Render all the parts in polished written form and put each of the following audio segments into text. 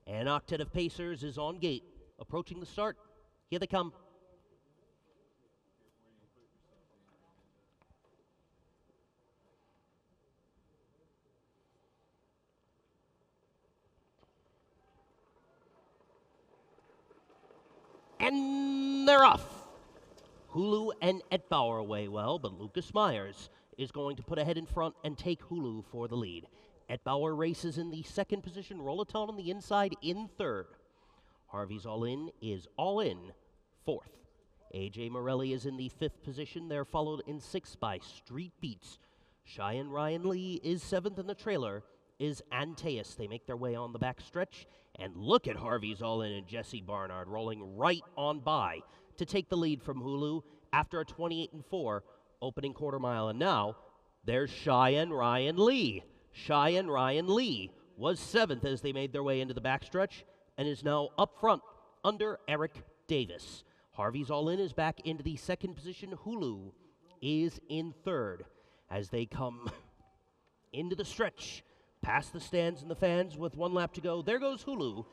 An octet of Pacers is on gate, approaching the start. Here they come. And they're off. Hulu and Etbauer away well, but Lucas Myers is going to put ahead in front and take Hulu for the lead. Etbauer races in the second position. Rolaton on the inside in third. Harvey's All In is all in fourth. A.J. Morelli is in the fifth position. They're followed in sixth by Street Beats. Cheyenne Ryan Lee is seventh, and the trailer is Antaeus. They make their way on the back stretch, and look at Harvey's All In and Jesse Barnard rolling right on by to take the lead from Hulu after a 28-4 opening quarter mile. And now there's Cheyenne Ryan Lee. Cheyenne Ryan Lee was seventh as they made their way into the backstretch and is now up front under Eric Davis. Harvey's All In is back into the second position. Hulu is in third as they come into the stretch, past the stands and the fans with 1 lap to go. There goes Hulu.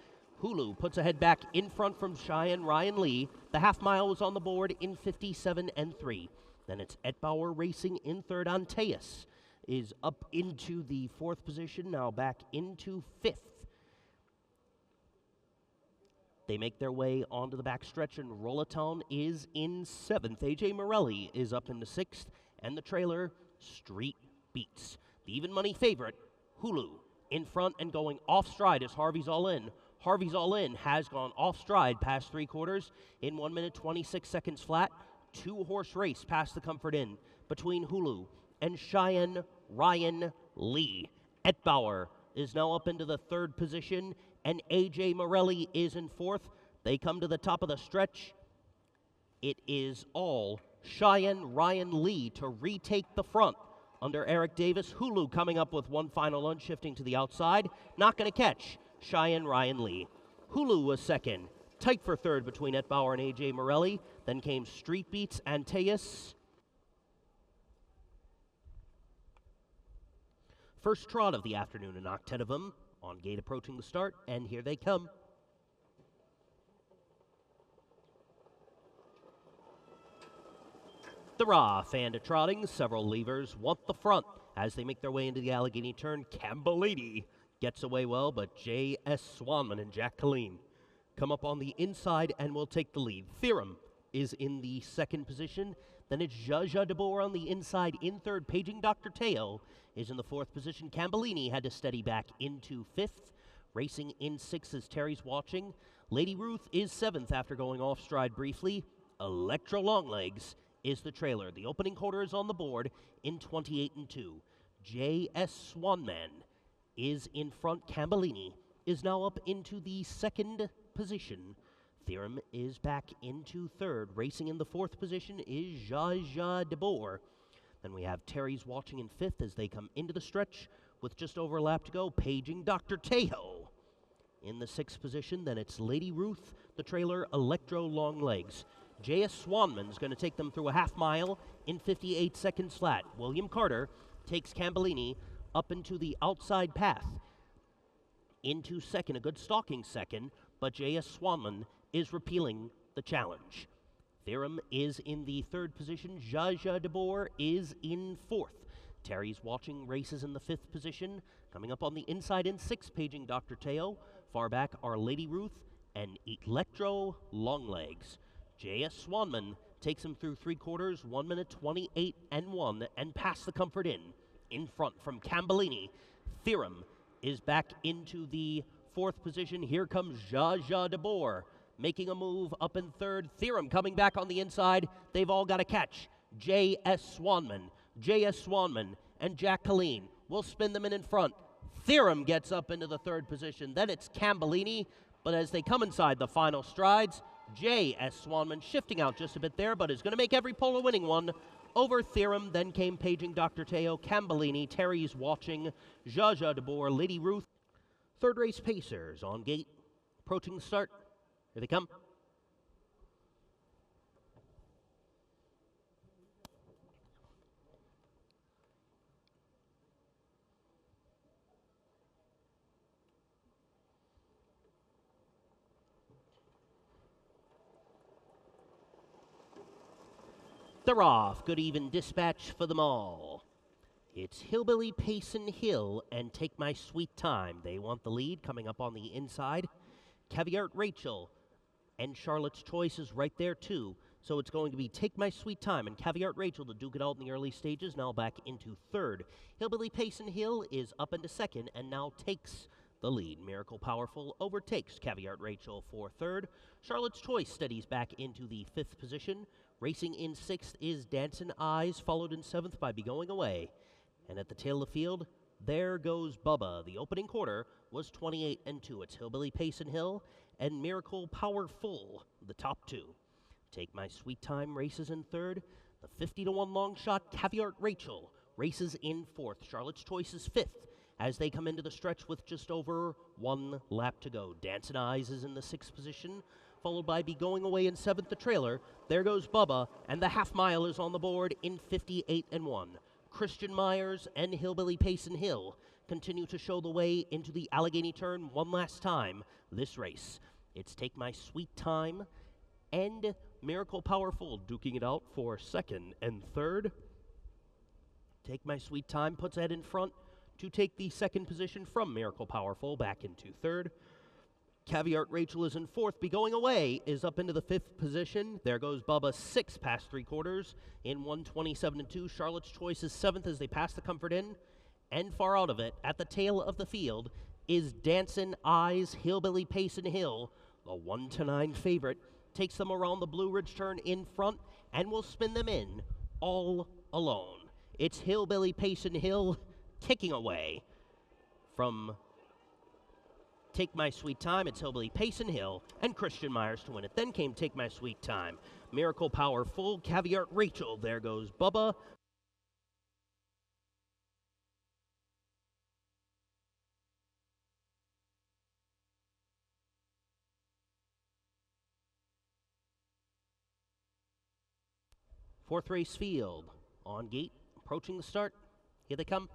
Hulu puts a head back in front from Cheyenne Ryan Lee. The half mile was on the board in 57-3. Then it's Etbauer racing in third. Antaeus is up into the fourth position, now back into fifth. They make their way onto the backstretch, and Rolaton is in seventh. A.J. Morelli is up into sixth, and the trailer, Street Beats. The even money favorite, Hulu, in front and going off stride as Harvey's All In. Harvey's All In has gone off stride past three quarters in 1 minute 26 seconds flat. 2-horse race past the Comfort Inn between Hulu and Cheyenne Ryan Lee. Etbauer is now up into the third position, and A.J. Morelli is in fourth. They come to the top of the stretch. It is all Cheyenne Ryan Lee to retake the front under Eric Davis. Hulu coming up with one final lunge, shifting to the outside. Not going to catch Cheyenne Ryan Lee. Hulu was second. Tight for third between Etbauer and A.J. Morelli. Then came Street Beats, Antaeus. First trot of the afternoon, an octet of them on gate approaching the start, and here they come. The raw fan to trotting. Several levers want the front as they make their way into the Allegheny turn. Cambellini gets away well, but J.S. Swanman and Jack Colleen come up on the inside and will take the lead. Theorem is in the second position. Then it's Jaja DeBoer on the inside in third. Paging Dr. Teo is in the fourth position. Cambellini had to steady back into fifth. Racing in sixth as Terry's watching. Lady Ruth is seventh after going off stride briefly. Electro Longlegs is the trailer. The opening quarter is on the board in 28-2. J.S. Swanman is in front. Cambellini is now up into the second position. Theorem is back into third. Racing in the fourth position is Jaja DeBoer. Then we have Terry's watching in fifth as they come into the stretch with just over a lap to go. Paging Dr. Tejo in the sixth position. Then it's Lady Ruth, the trailer, Electro Longlegs. J.S. Swanman is going to take them through a half mile in 58 seconds flat. William Carter takes Cambellini up into the outside path into second, a good stalking second, but J.S. Swanman is repealing the challenge. Theorem is in the third position. Jaja DeBoer is in fourth. Terry's watching races in the fifth position. Coming up on the inside in sixth, paging Dr. Teo. Far back are Lady Ruth and Electro Longlegs. J.S. Swanman takes him through three quarters, 1 minute 28-1, and past the Comfort Inn. In front from Cambellini. Theorem is back into the fourth position. Here comes Jaja DeBoer making a move up in third. Theorem coming back on the inside. They've all got to catch J.S. Swanman. J.S. Swanman and Jack Colleen will spin them in front. Theorem gets up into the third position. Then it's Cambellini, but as they come inside the final strides, J.S. Swanman shifting out just a bit there, but is going to make every pole a winning one over Theorem. Then came paging Dr. Teo, Cambellini, Terry's watching, Jaja DeBoer, Lady Ruth. Third race Pacers on gate, approaching the start. Here they come. They're off. Good even dispatch for them all. It's Hillbilly Payson Hill and Take My Sweet Time. They want the lead coming up on the inside. Caviar Rachel and Charlotte's Choice is right there too. So it's going to be Take My Sweet Time and Caviar Rachel to duke it out in the early stages, now back into third. Hillbilly Payson Hill is up into second and now takes the lead. Miracle Powerful overtakes Caviar Rachel for third. Charlotte's Choice steadies back into the fifth position. Racing in sixth is Dancin' Eyes, followed in seventh by Be Going Away. And at the tail of the field, there goes Bubba. The opening quarter was 28-2. It's Hillbilly Payson Hill and Miracle Powerful, the top two. Take My Sweet Time races in third. The 50-1 long shot, Caviar Rachel, races in fourth. Charlotte's Choice is fifth as they come into the stretch with just over 1 lap to go. Dancin' Eyes is in the sixth position, followed by Be Going Away in seventh. The trailer, there goes Bubba, and the half mile is on the board in 58-1. Christian Myers and Hillbilly Payson Hill continue to show the way into the Allegheny turn one last time this race. It's Take My Sweet Time and Miracle Powerful duking it out for second and third. Take My Sweet Time puts Ed in front to take the second position from Miracle Powerful back into third. Caviar Rachel is in fourth. Be Going Away is up into the fifth position. There goes Bubba, 6 past 3/4 in 1:27-2. Charlotte's Choice is seventh as they pass the Comfort Inn and far out of it. At the tail of the field is Dancin' Eyes. Hillbilly Payson Hill, the 1-9 favorite, takes them around the Blue Ridge turn in front and will spin them in all alone. It's Hillbilly Payson Hill kicking away from Take My Sweet Time. It's Hillbilly Payson Hill and Christian Myers to win it. Then came Take My Sweet Time. Miracle Powerful, Caviar Rachel. There goes Bubba. Fourth race field on gate, approaching the start. Here they come.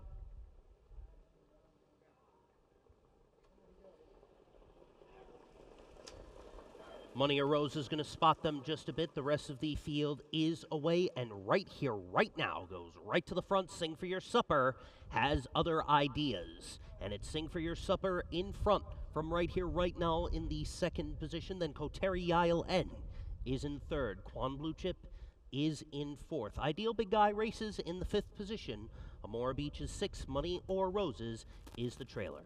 Money or Rose is going to spot them just a bit. The rest of the field is away, and right here, right now, goes right to the front. Sing for Your Supper has other ideas, and it's Sing for Your Supper in front from right here, right now in the second position. Then Koteri Isle N is in third. Quan Blue Chip is in fourth. Ideal Big Guy races in the fifth position. Amora Beach is sixth. Money or Roses is the trailer.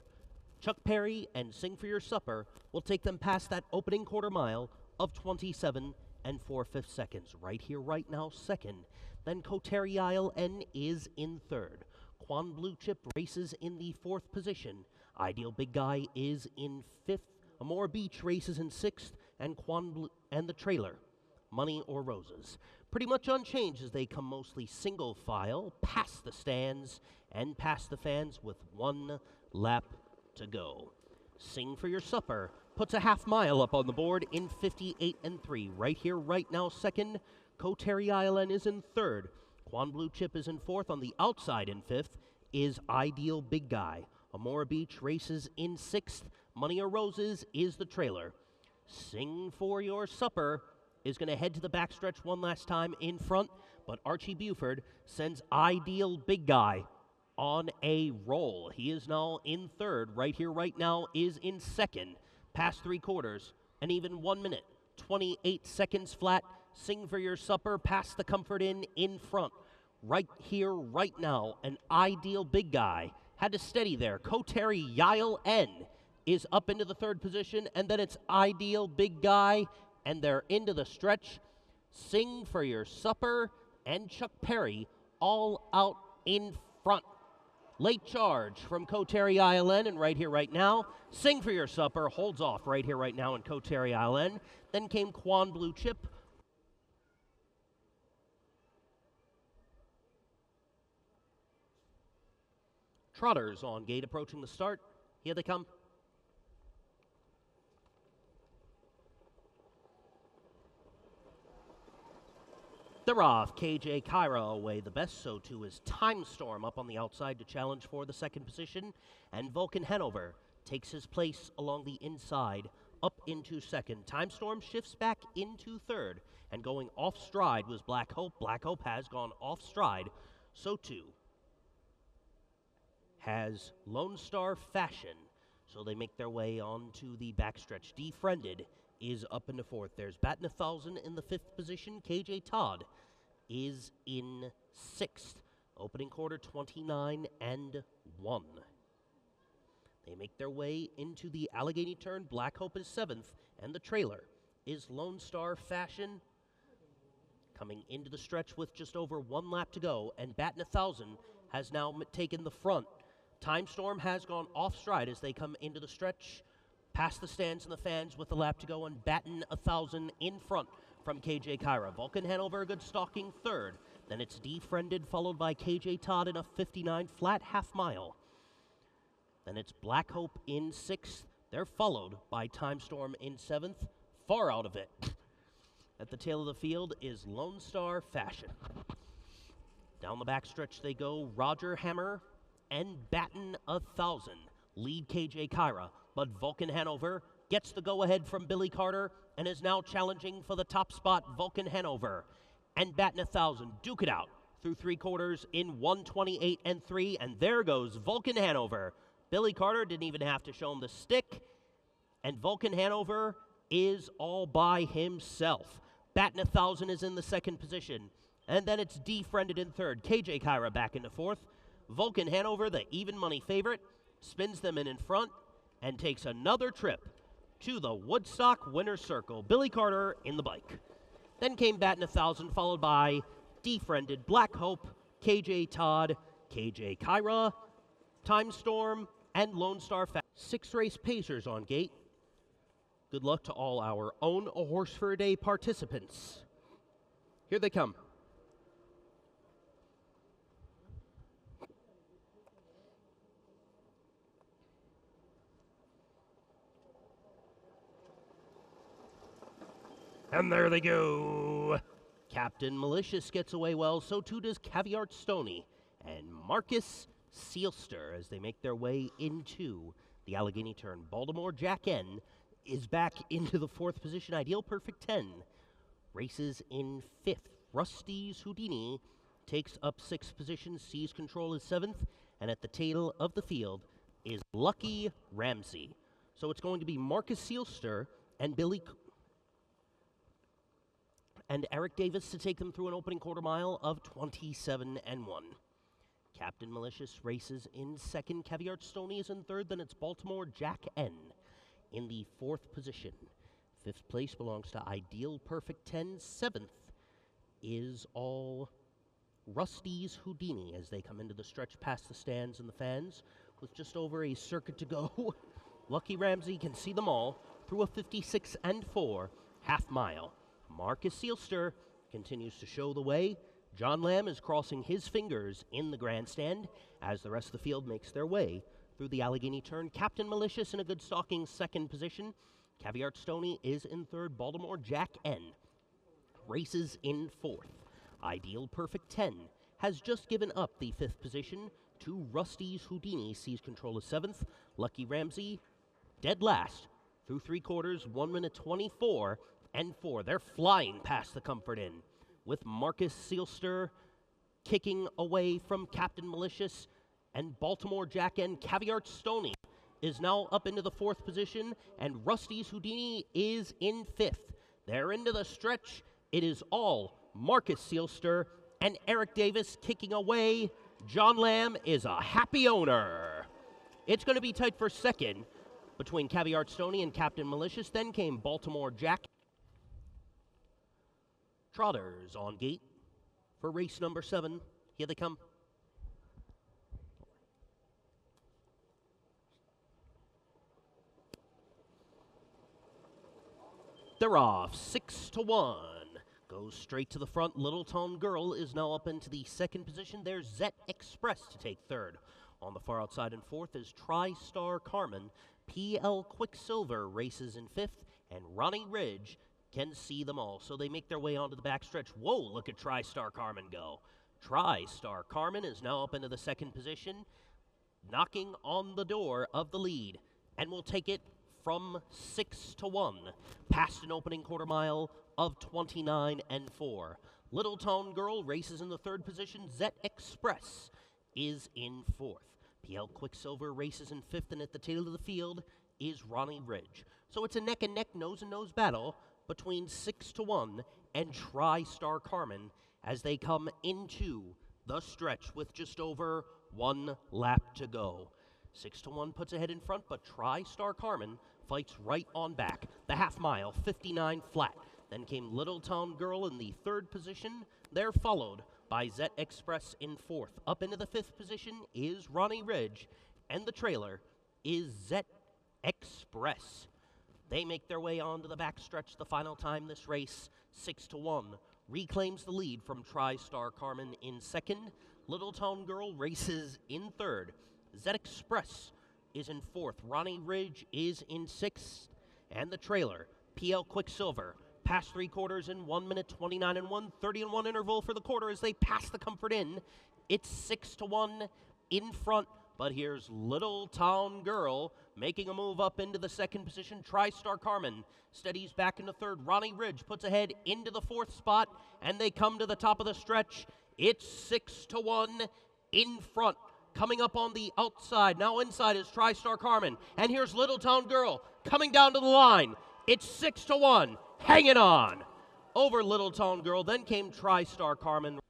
Chuck Perry and Sing for Your Supper will take them past that opening quarter mile of 27 4/5 seconds. Right here, right now, second. Then Koteri Isle N is in third. Quan Blue Chip races in the fourth position. Ideal Big Guy is in fifth. Amora Beach races in sixth, and and the trailer, Money or Roses, pretty much unchanged as they come mostly single file past the stands and past the fans with 1 lap to go. Sing for Your Supper puts a half mile up on the board in 58-3. Right here, right now, second. Koteri Island is in third. Quan Blue Chip is in fourth. On the outside in fifth is Ideal Big Guy. Amora Beach races in sixth. Money or Roses is the trailer. Sing for Your Supper is going to head to the backstretch one last time in front, but Archie Buford sends Ideal Big Guy on a roll. He is now in third. Right here, right now, is in second. Past 3/4, and even 1 minute, 28 seconds flat. Sing for Your Supper past the Comfort Inn in front. Right here, right now, an Ideal Big Guy had to steady there. Koteri Isle N is up into the third position, and then it's Ideal Big Guy, and they're into the stretch. Sing for Your Supper and Chuck Perry all out in front. Late charge from Koteri Island, and right here, right now, Sing for Your Supper holds off right here, right now in Koteri Island. Then came Quan Blue Chip. Trotters on gate approaching the start. Here they come. They're off. KJ Kyra away the best, so too is Time Storm up on the outside to challenge for the second position. And Vulcan Hanover takes his place along the inside up into second. Time Storm shifts back into third. And going off stride was Black Hope. Black Hope has gone off stride. So too has Lone Star Fashion. So they make their way onto the backstretch. Defriended is up into fourth. There's Battin' 1,000 in the fifth position. KJ Todd is in sixth. Opening quarter 29-1. They make their way into the Allegheny turn. Black Hope is seventh, and the trailer is Lone Star Fashion. Coming into the stretch with just over 1 lap to go, and Battin' 1,000 has now taken the front. Time Storm has gone off stride as they come into the stretch, past the stands and the fans with a lap to go, and Battin' 1,000 in front from KJ Kyra. Vulcan Hanover, a good stalking third. Then it's Defriended, followed by KJ Todd in a 59 flat half mile. Then it's Black Hope in sixth. They're followed by Time Storm in seventh. Far out of it. At the tail of the field is Lone Star Fashion. Down the backstretch they go. Roger Hammer and Battin' 1,000 lead KJ Kyra, but Vulcan Hanover gets the go-ahead from Billy Carter and is now challenging for the top spot. Vulcan Hanover and Battin' 1,000 duke it out through three quarters in 1:28 and 3, and there goes Vulcan Hanover. Billy Carter didn't even have to show him the stick, and Vulcan Hanover is all by himself. Battin' 1,000 is in the second position, and then it's Defriended in third. KJ Kyra back into fourth. Vulcan Hanover, the even money favorite, spins them in front and takes another trip to the Woodstock winner's circle. Billy Carter in the bike. Then came Battin' 1,000, followed by Defriended, Black Hope, KJ Todd, KJ Kyra, Time Storm, and Lone Star Fashion. 6-race Pacers on gate. Good luck to all our Own a Horse for a Day participants. Here they come. And there they go. Captain Malicious gets away well, so too does Caviar Stoney and Marcus Sealster as they make their way into the Allegheny turn. Baltimore Jack N is back into the fourth position. Ideal Perfect 10 races in fifth. Rusty's Houdini takes up sixth position. Seas Control is seventh. And at the tail of the field is Lucky Ramsey. So it's going to be Marcus Sealster and Eric Davis to take them through an opening quarter mile of 27-1. Captain Malicious races in second. Caviar Stoney is in third. Then it's Baltimore Jack N in the fourth position. Fifth place belongs to Ideal Perfect 10. Seventh is all Rusty's Houdini as they come into the stretch past the stands and the fans with just over a circuit to go. Lucky Ramsey can see them all through a 56-4 half mile. Marcus Sealster continues to show the way. John Lamb is crossing his fingers in the grandstand as the rest of the field makes their way through the Allegheny turn. Captain Malicious in a good stalking second position. Caviar Stoney is in third. Baltimore Jack N races in fourth. Ideal Perfect 10 has just given up the fifth position to Rusty's Houdini. Sees Control is seventh. Lucky Ramsey dead last through three quarters, 1:24 and 4. They're flying past the Comfort Inn with Marcus Sealster kicking away from Captain Malicious, and Baltimore Jack N. Caviar Stoney is now up into the fourth position, and Rusty's Houdini is in fifth. They're into the stretch. It is all Marcus Sealster and Eric Davis kicking away. John Lamb is a happy owner. It's going to be tight for second between Caviar Stoney and Captain Malicious. Then came Baltimore Jack. Trotters on gate for race number 7. Here they come. They're off 6-1. Goes straight to the front. Little Town Girl is now up into the second position. There's Zet Express to take third. On the far outside in fourth is TriStar Carmen. PL Quicksilver races in fifth, and Ronnie Ridge can see them all. So they make their way onto the backstretch. Whoa, look at TriStar Carmen go. TriStar Carmen is now up into the second position, knocking on the door of the lead, and will take it from 6 to 1, past an opening quarter mile of 29 and 4. Little Town Girl races in the third position. Zet Express is in fourth. PL Quicksilver races in fifth, and at the tail of the field is Ronnie Ridge. So it's a neck-and-neck, nose-and-nose battle between 6 to 1 and TriStar Carmen as they come into the stretch with just over 1 lap to go. 6 to 1 puts ahead in front, but TriStar Carmen fights right on back. The half mile, 59 flat. Then came Little Town Girl in the third position. They're followed by Zet Express in fourth. Up into the fifth position is Ronnie Ridge, and the trailer is Zet Express. They make their way onto the backstretch the final time this race. 6 to 1 reclaims the lead from TriStar Carmen in second. Little Town Girl races in third. Zet Express is in fourth. Ronnie Ridge is in sixth. And the trailer, PL Quicksilver, past 3 quarters in 1 minute 29 and 1, 30 and 1 interval for the quarter as they pass the Comfort Inn. It's 6 to 1 in front. But here's Little Town Girl making a move up into the second position. TriStar Carmen steadies back into third. Ronnie Ridge puts ahead into the fourth spot, and they come to the top of the stretch. It's 6 to 1 in front. Coming up on the outside. Now inside is TriStar Carmen. And here's Little Town Girl coming down to the line. It's 6 to 1. Hanging on. Over Little Town Girl. Then came TriStar Carmen.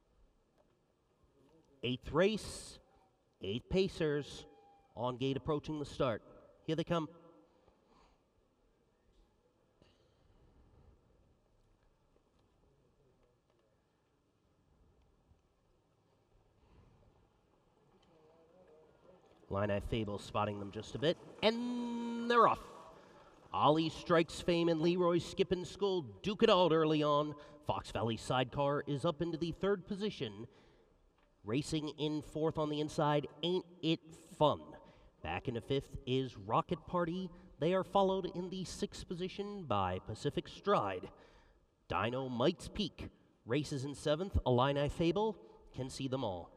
8th race. 8 pacers on gate approaching the start. Here they come. Illini Fable spotting them just a bit, and they're off. Ollie Strikes Fame and Leroy Skippin' School duke it out early on. Fox Valley Sidecar is up into the third position. Racing in fourth on the inside, Ain't It Fun. Back into fifth is Rocket Party. They are followed in the sixth position by Pacific Stride. Dynamite's Peak races in seventh. Illini Fable can see them all.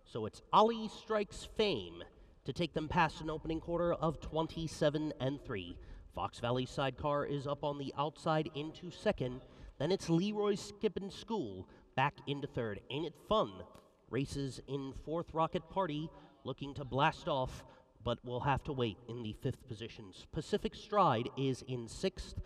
So it's Ollie Strikes Fame to take them past an opening quarter of 27 and 3. Fox Valley Sidecar is up on the outside into second. Then it's Leroy Skippin' School back into third. Ain't It Fun races in fourth. Rocket Party looking to blast off, but will have to wait in the fifth positions. Pacific Stride is in sixth,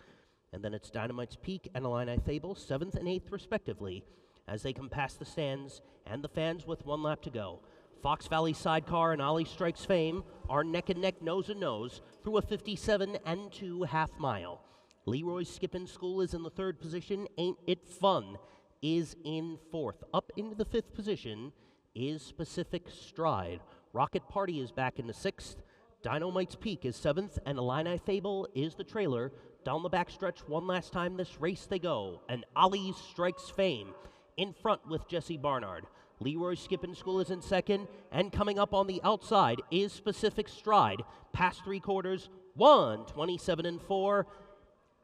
and then it's Dynamite's Peak and Illini Fable, seventh and eighth respectively, as they come past the stands and the fans with 1 lap to go. Fox Valley Sidecar and Ollie Strikes Fame are neck and neck, nose and nose, through a 57 and 2 half mile. Leroy Skippin' School is in the third position. Ain't It Fun is in fourth. Up into the fifth position is Pacific Stride. Rocket Party is back in the sixth. Dynamite's Peak is seventh, and Illini Fable is the trailer. Down the backstretch one last time this race they go, and Ollie Strikes Fame in front with Jesse Barnard. Leroy Skippin' School is in second, and coming up on the outside is Pacific Stride. Past 3 quarters, 27 and 4.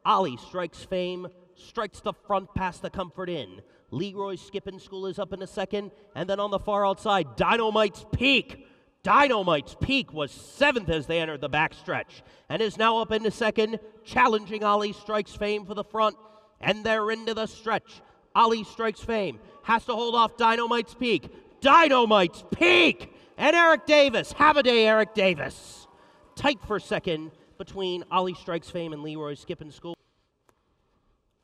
Ollie Strikes Fame strikes the front past the Comfort Inn. Leroy Skippin' School is up in a second, and then on the far outside, Dynamite's Peak. Dynamite's Peak was seventh as they entered the backstretch, and is now up into second, challenging Ollie Strikes Fame for the front, and they're into the stretch. Ollie Strikes Fame has to hold off Dynamite's Peak. Dynamite's Peak! And Eric Davis. Have a day, Eric Davis. Tight for second between Ollie Strikes Fame and Leroy Skippin' School.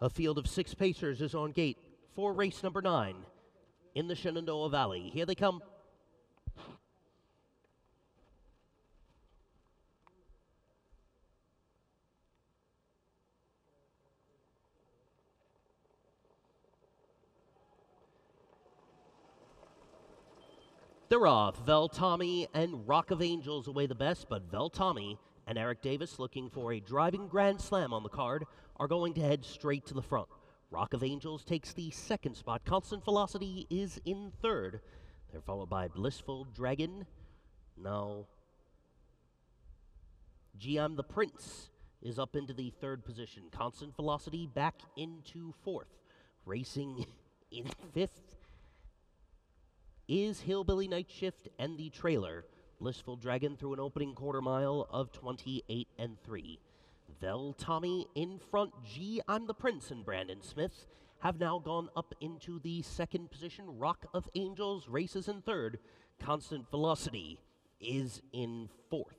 A field of 6 pacers is on gate for race number 9 in the Shenandoah Valley. Here they come. They're off. Vel Tommy and Rock of Angels away the best, but Vel Tommy and Eric Davis, looking for a driving grand slam on the card, are going to head straight to the front. Rock of Angels takes the second spot. Constant Velocity is in third. They're followed by Blissful Dragon. Now, GM the Prince is up into the third position. Constant Velocity back into fourth. Racing in fifth is Hillbilly Night Shift and the trailer. Blissful Dragon through an opening quarter mile of 28 and 3. Vel Tommy in front. G I'm the Prince and Brandon Smith have now gone up into the second position. Rock of Angels races in third. Constant Velocity is in fourth.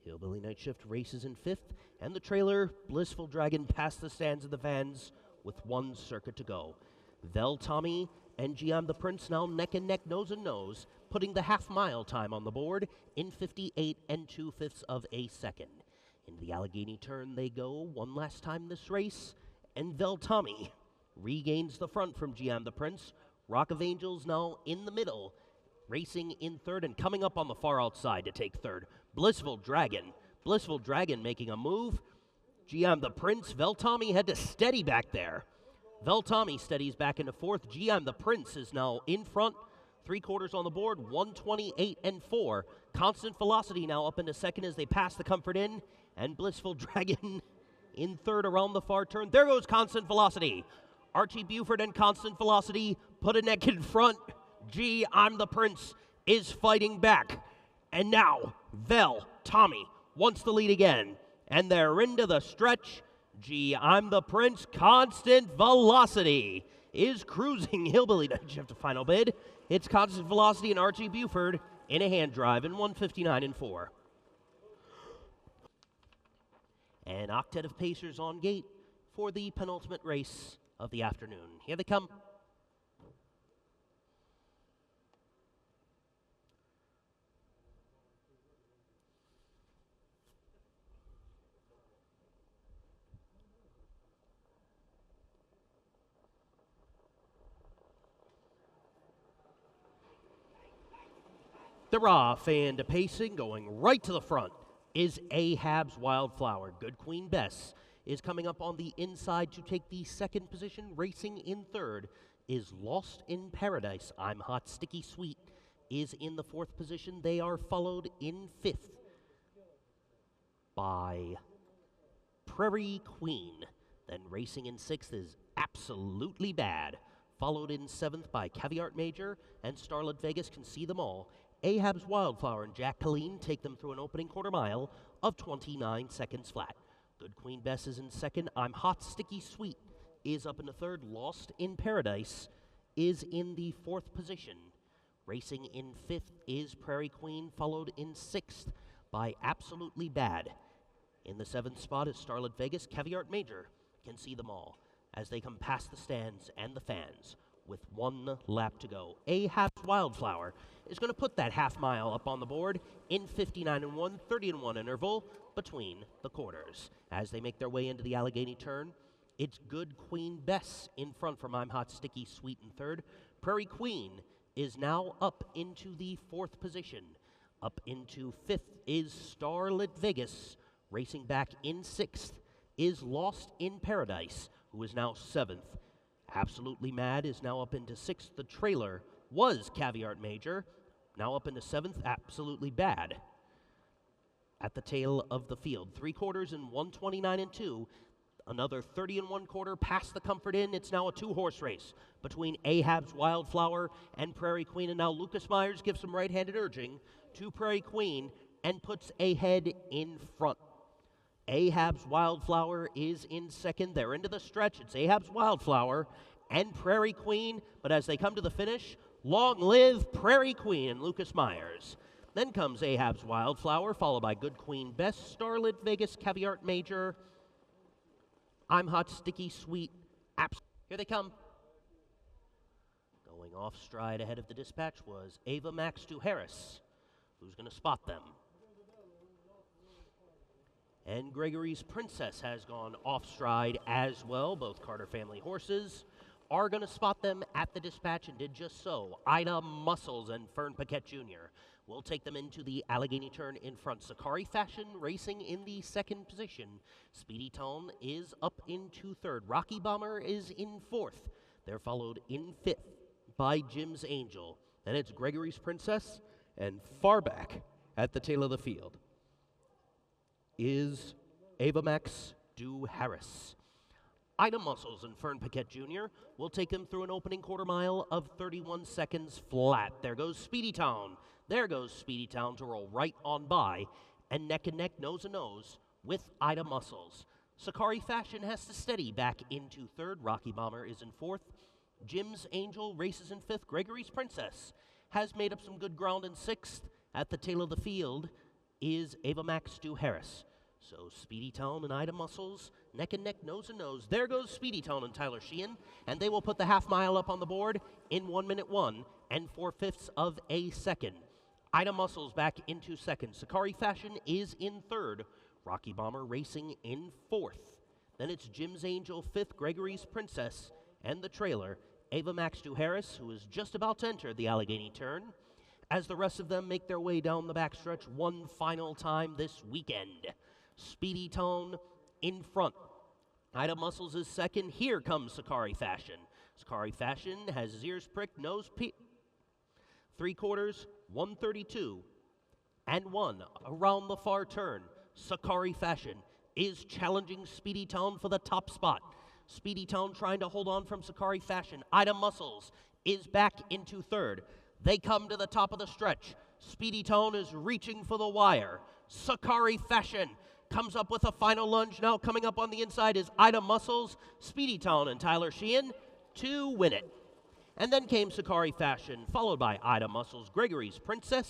Hillbilly Night Shift races in fifth. And the trailer, Blissful Dragon, past the stands of the vans with one circuit to go. Vel Tommy and G I'm the Prince now neck and neck, nose and nose, putting the half-mile time on the board in 58 2/5 of a second. Into the Allegheny turn they go one last time this race, and Vel Tommy regains the front from G I'm the Prince. Rock of Angels now in the middle, racing in third and coming up on the far outside to take third. Blissful Dragon making a move. G I'm the Prince, Vel Tommy had to steady back there. Vel Tommy steadies back into fourth. G I'm the Prince is now in front. 3/4 on the board, 128 4. Constant Velocity now up into second as they pass the Comfort Inn. And Blissful Dragon in third around the far turn. There goes Constant Velocity. Archie Buford and Constant Velocity put a neck in front. G I'm the Prince is fighting back. And now Vel Tommy wants the lead again. And they're into the stretch. G I'm the Prince, Constant Velocity is cruising. Hillbilly Night Shift to final bid. It's Constant Velocity and Archie Buford in a hand drive in 159 4. An octet of Pacers on gate for the penultimate race of the afternoon. Here they come. They're off and pacing, going right to the front is Ahab's Wildflower. Good Queen Bess is coming up on the inside to take the second position. Racing in third is Lost in Paradise. I'm Hot Sticky Sweet is in the fourth position. They are followed in fifth by Prairie Queen. Then racing in sixth is Absolutely Bad, followed in seventh by Caveat Major, and Starlit Vegas Can See Them All. Ahab's Wildflower and Jack Colleen take them through an opening quarter mile of 29 seconds flat. Good Queen Bess is in second. I'm Hot Sticky Sweet is up into third. Lost in Paradise is in the fourth position. Racing in fifth is Prairie Queen, followed in sixth by Absolutely Bad. In the seventh spot is Starlit Vegas. Caveat Major Can See Them All as they come past the stands and the fans with one lap to go. Ahab's Wildflower is going to put that half mile up on the board in 59 1, 30 1 interval between the quarters. As they make their way into the Allegheny turn, it's Good Queen Bess in front from I'm Hot Sticky Sweet in third. Prairie Queen is now up into the fourth position. Up into fifth is Starlit Vegas. Racing back in sixth is Lost in Paradise, who is now seventh. Absolutely Mad is now up into sixth. The trailer was Caveat Major, now up into seventh. Absolutely Bad at the tail of the field. 3/4 in 129 2. Another 30 1/4 past the Comfort Inn. It's now a two-horse race between Ahab's Wildflower and Prairie Queen. And now Lucas Myers gives some right-handed urging to Prairie Queen and puts Ahead in front. Ahab's Wildflower is in second. They're into the stretch. It's Ahab's Wildflower and Prairie Queen. But as they come to the finish, long live Prairie Queen and Lucas Myers. Then comes Ahab's Wildflower, followed by Good Queen Bess, Starlit Vegas, Caveat Major, I'm Hot Sticky Sweet. Here they come. Going off stride ahead of the dispatch was Ava Max to Harris, who's going to spot them. And Gregory's Princess has gone off stride as well. Both Carter family horses are going to spot them at the dispatch and did just so. Ida Muscles and Fern Paquette Jr. will take them into the Allegheny turn in front. Sakari Fashion racing in the second position. Speedy Tone is up into third. Rocky Bomber is in fourth. They're followed in fifth by Jim's Angel. And it's Gregory's Princess, and far back at the tail of the field is Ava Max Du Harris. Ida Muscles and Fern Paquette Jr. will take them through an opening quarter mile of 31 seconds flat. There goes Speedy Town. There goes Speedy Town to roll right on by. And neck, nose and nose, with Ida Muscles. Sakari Fashion has to steady back into third. Rocky Bomber is in fourth. Jim's Angel races in fifth. Gregory's Princess has made up some good ground in sixth. At the tail of the field is Ava Max Stu Harris. So Speedy Town and Ida Muscles, neck and neck, nose and nose. There goes Speedy Town and Tyler Sheehan, and they will put the half mile up on the board in 1 minute 1 and 4/5 of a second. Ida Muscles back into second. Sakari Fashion is in third. Rocky Bomber racing in fourth. Then it's Jim's Angel fifth, Gregory's Princess, and the trailer, Ava Max Stu Harris, who is just about to enter the Allegheny turn, as the rest of them make their way down the backstretch one final time this weekend. Speedy Tone in front. Ida Muscles is second. Here comes Sakari Fashion. Sakari Fashion has his ears pricked, nose peaked. 3/4, 132, and 1 around the far turn. Sakari Fashion is challenging Speedy Town for the top spot. Speedy Town trying to hold on from Sakari Fashion. Ida Muscles is back into third. They come to the top of the stretch. Speedy Town is reaching for the wire. Sakari Fashion comes up with a final lunge. Now coming up on the inside is Ida Muscles, Speedy Town, and Tyler Sheehan to win it. And then came Sakari Fashion, followed by Ida Muscles, Gregory's Princess,